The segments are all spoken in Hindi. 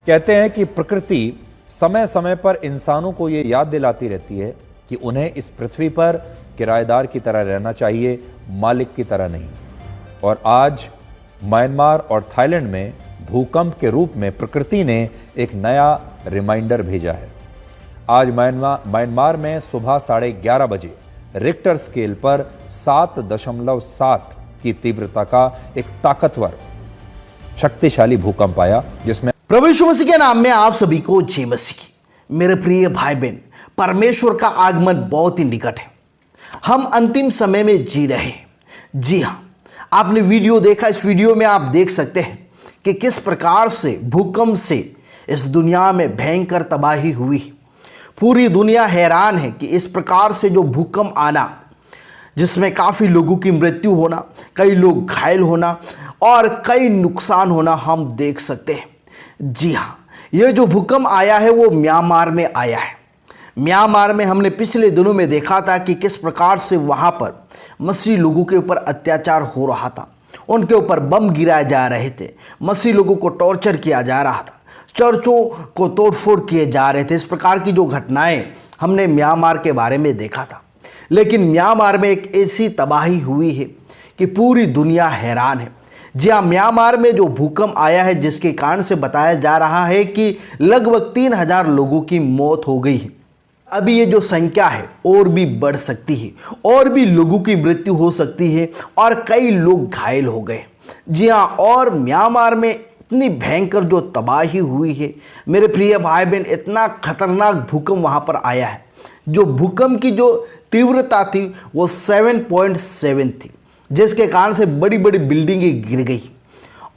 कहते हैं कि प्रकृति समय समय पर इंसानों को ये याद दिलाती रहती है कि उन्हें इस पृथ्वी पर किराएदार की तरह रहना चाहिए, मालिक की तरह नहीं। और आज म्यांमार और थाईलैंड में भूकंप के रूप में प्रकृति ने एक नया रिमाइंडर भेजा है। आज म्यांमार में सुबह 11:30 बजे रिक्टर स्केल पर 7.7 की तीव्रता का एक ताकतवर शक्तिशाली भूकंप आया, जिसमें प्रभु यीशु मसीह के नाम में आप सभी को जय मसीह। मेरे प्रिय भाई बहन, परमेश्वर का आगमन बहुत ही निकट है। हम अंतिम समय में जी रहे हैं। जी हाँ, आपने वीडियो देखा। इस वीडियो में आप देख सकते हैं कि किस प्रकार से भूकंप से इस दुनिया में भयंकर तबाही हुई। पूरी दुनिया हैरान है कि इस प्रकार से जो भूकंप आना, जिसमें काफ़ी लोगों की मृत्यु होना, कई लोग घायल होना और कई नुकसान होना हम देख सकते हैं। जी हाँ, ये जो भूकंप आया है वो म्यांमार में आया है। म्यांमार में हमने पिछले दिनों में देखा था कि किस प्रकार से वहाँ पर मसीह लोगों के ऊपर अत्याचार हो रहा था। उनके ऊपर बम गिराए जा रहे थे, मसीह लोगों को टॉर्चर किया जा रहा था, चर्चों को तोड़फोड़ किए जा रहे थे। इस प्रकार की जो घटनाएं हमने म्यांमार के बारे में देखा था। लेकिन म्यांमार में एक ऐसी तबाही हुई है कि पूरी दुनिया हैरान है। जी हाँ, म्यांमार में जो भूकंप आया है, जिसके कारण से बताया जा रहा है कि लगभग 3000 लोगों की मौत हो गई है। अभी ये जो संख्या है और भी बढ़ सकती है, और भी लोगों की मृत्यु हो सकती है और कई लोग घायल हो गए। जी हाँ, और म्यांमार में इतनी भयंकर जो तबाही हुई है मेरे प्रिय भाई बहन, इतना खतरनाक भूकंप वहाँ पर आया है। जो भूकंप की जो तीव्रता थी वो 7.7 थी, जिसके कारण से बड़ी बड़ी बिल्डिंगें गिर गई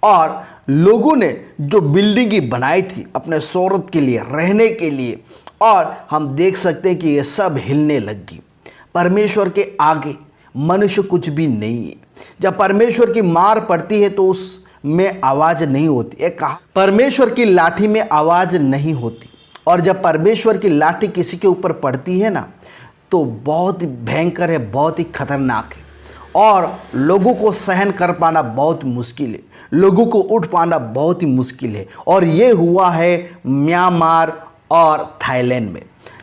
और लोगों ने जो बिल्डिंगें बनाई थी अपने शोहरत के लिए, रहने के लिए, और हम देख सकते हैं कि ये सब हिलने लग गई। परमेश्वर के आगे मनुष्य कुछ भी नहीं है। जब परमेश्वर की मार पड़ती है तो उसमें आवाज़ नहीं होती। एक कहा, परमेश्वर की लाठी में आवाज़ नहीं होती। और जब परमेश्वर की लाठी किसी के ऊपर पड़ती है ना, तो बहुत ही भयंकर है, बहुत ही खतरनाक है और लोगों को सहन कर पाना बहुत मुश्किल है, लोगों को उठ पाना बहुत ही मुश्किल है। और ये हुआ है म्यांमार और थाईलैंड में।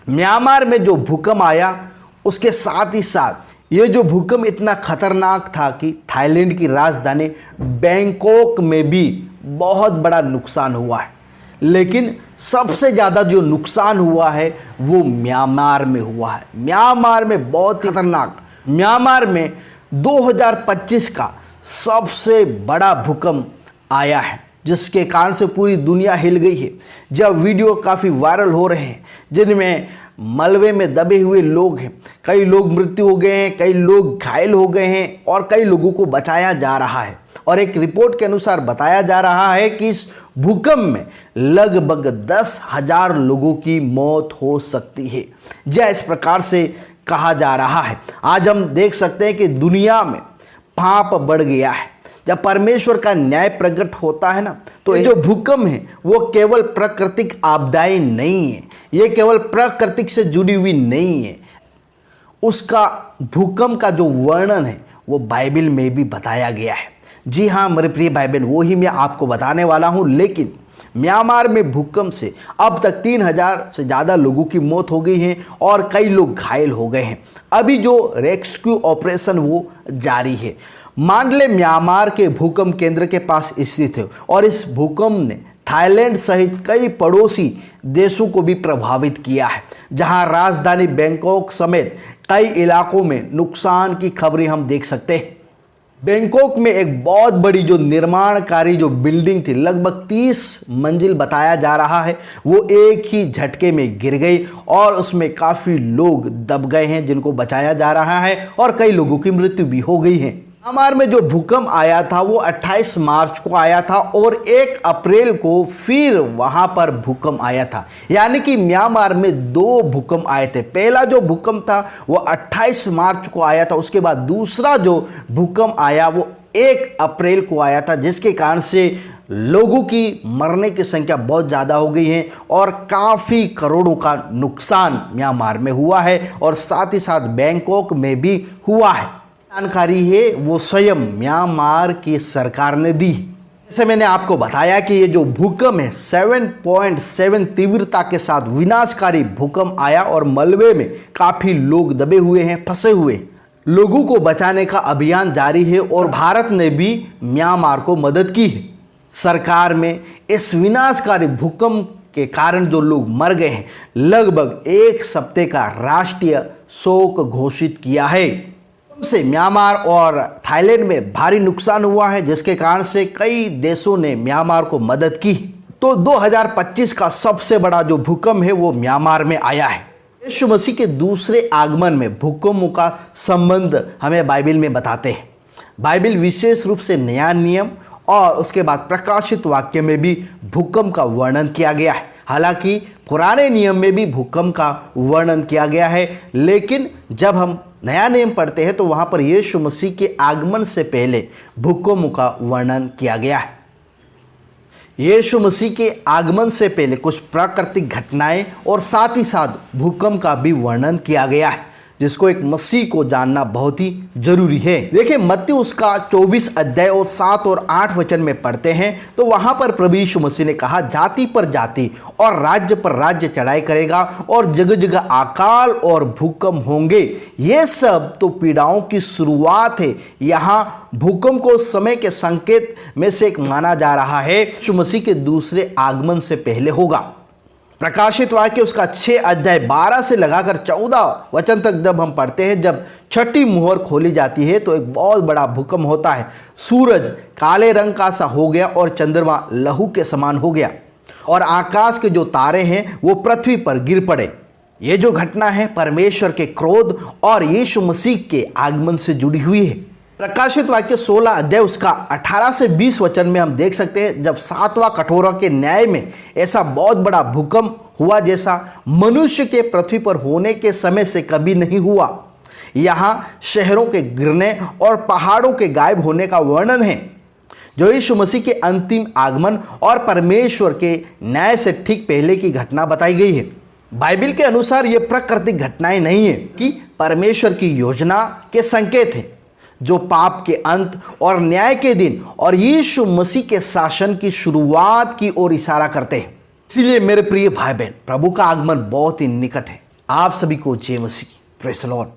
म्यांमार में जो भूकंप आया, उसके साथ ही साथ ये जो भूकंप इतना खतरनाक था कि थाईलैंड की राजधानी बैंकॉक में भी बहुत बड़ा नुकसान हुआ है। लेकिन सबसे ज़्यादा जो नुकसान हुआ है वो म्यांमार में हुआ है। म्यांमार में बहुत खतरनाक, म्यांमार में 2025 का सबसे बड़ा भूकंप आया है, जिसके कारण से पूरी दुनिया हिल गई है। जब वीडियो काफ़ी वायरल हो रहे हैं जिनमें मलबे में दबे हुए लोग हैं, कई लोग मृत्यु हो गए हैं, कई लोग घायल हो गए हैं और कई लोगों को बचाया जा रहा है। और एक रिपोर्ट के अनुसार बताया जा रहा है कि इस भूकंप में लगभग 10,000 लोगों की मौत हो सकती है। यह इस प्रकार से कहा जा रहा है। आज हम देख सकते हैं कि दुनिया में पाप बढ़ गया है। जब परमेश्वर का न्याय प्रकट होता है ना, तो ये जो भूकंप है वो केवल प्राकृतिक आपदाएं नहीं है, ये केवल प्राकृतिक से जुड़ी हुई नहीं है। उसका भूकंप का जो वर्णन है वो बाइबल में भी बताया गया है। जी हाँ मेरे प्रिय भाई बहन, वो ही मैं आपको बताने वाला हूँ। लेकिन म्यांमार में भूकंप से अब तक 3000 से ज़्यादा लोगों की मौत हो गई है और कई लोग घायल हो गए हैं। अभी जो रेस्क्यू ऑपरेशन वो जारी है। मांडले म्यांमार के भूकंप केंद्र के पास स्थित है और इस भूकंप ने थाईलैंड सहित कई पड़ोसी देशों को भी प्रभावित किया है, जहां राजधानी बैंकॉक समेत कई इलाकों में नुकसान की खबरें हम देख सकते हैं। बैंकॉक में एक बहुत बड़ी जो निर्माण कार्य जो बिल्डिंग थी, लगभग 30 मंजिल बताया जा रहा है, वो एक ही झटके में गिर गई और उसमें काफ़ी लोग दब गए हैं जिनको बचाया जा रहा है और कई लोगों की मृत्यु भी हो गई है। म्यांमार में जो भूकंप आया था वो 28 मार्च को आया था और 1 अप्रैल को फिर वहां पर भूकंप आया था। यानी कि म्यांमार में 2 भूकंप आए थे। पहला जो भूकंप था वो 28 मार्च को आया था, उसके बाद दूसरा जो भूकंप आया वो 1 अप्रैल को आया था, जिसके कारण से लोगों की मरने की संख्या बहुत ज़्यादा हो गई है और काफ़ी करोड़ों का नुकसान म्यांमार में हुआ है और साथ ही साथ बैंकॉक में भी हुआ है। जानकारी है वो स्वयं म्यांमार की सरकार ने दी। जैसे मैंने आपको बताया कि ये जो भूकंप है 7.7 तीव्रता के साथ विनाशकारी भूकंप आया और मलबे में काफी लोग दबे हुए हैं, फंसे हुए हैं। लोगों को बचाने का अभियान जारी है और भारत ने भी म्यांमार को मदद की है। सरकार में इस विनाशकारी भूकंप के कारण जो लोग मर गए हैं, लगभग 1 सप्ताह का राष्ट्रीय शोक घोषित किया है। से म्यांमार और थाईलैंड में भारी नुकसान हुआ है, जिसके कारण से कई देशों ने म्यांमार को मदद की। तो 2025 का सबसे बड़ा जो भूकंप है वो म्यांमार में आया है। यीशु मसीह के दूसरे आगमन में भूकंपों का संबंध हमें बाइबल में बताते हैं। बाइबल विशेष रूप से नया नियम और उसके बाद प्रकाशित वाक्य में भी भूकंप का वर्णन किया गया है। हालांकि पुराने नियम में भी भूकंप का वर्णन किया गया है, लेकिन जब हम नया नियम पढ़ते हैं तो वहां पर यीशु मसीह के आगमन से पहले भूकंप का वर्णन किया गया है। यीशु मसीह के आगमन से पहले कुछ प्राकृतिक घटनाएं और साथ ही साथ भूकंप का भी वर्णन किया गया है, जिसको एक मसीह को जानना बहुत ही जरूरी है। देखिए मत्ती उसका 24 अध्याय और 7 और 8 वचन में पढ़ते हैं तो वहां पर प्रभु यीशु मसीह ने कहा, जाति पर जाति और राज्य पर राज्य चढ़ाई करेगा और जगह जगह अकाल और भूकंप होंगे। ये सब तो पीड़ाओं की शुरुआत है। यहाँ भूकंप को समय के संकेत में से एक माना जा रहा है, यीशु मसीह के दूसरे आगमन से पहले होगा। प्रकाशित वाक्य उसका 6 अध्याय 12 से लगाकर 14 वचन तक जब हम पढ़ते हैं, जब छठी मुहर खोली जाती है तो एक बहुत बड़ा भूकंप होता है। सूरज काले रंग का सा हो गया और चंद्रमा लहू के समान हो गया और आकाश के जो तारे हैं वो पृथ्वी पर गिर पड़े। ये जो घटना है परमेश्वर के क्रोध और यीशु मसीह के आगमन से जुड़ी हुई है। प्रकाशित वाक्य 16 अध्याय उसका 18 से 20 वचन में हम देख सकते हैं, जब 7वां कठोरा के न्याय में ऐसा बहुत बड़ा भूकंप हुआ जैसा मनुष्य के पृथ्वी पर होने के समय से कभी नहीं हुआ। यहाँ शहरों के गिरने और पहाड़ों के गायब होने का वर्णन है, जो यीशु मसीह के अंतिम आगमन और परमेश्वर के न्याय से ठीक पहले की घटना बताई गई है। बाइबल के अनुसार ये प्राकृतिक घटनाएं नहीं है कि परमेश्वर की योजना के संकेत है, जो पाप के अंत और न्याय के दिन और यीशु मसीह के शासन की शुरुआत की ओर इशारा करते हैं। इसीलिए मेरे प्रिय भाई बहन, प्रभु का आगमन बहुत ही निकट है। आप सभी को जय मसीह की। Praise the Lord.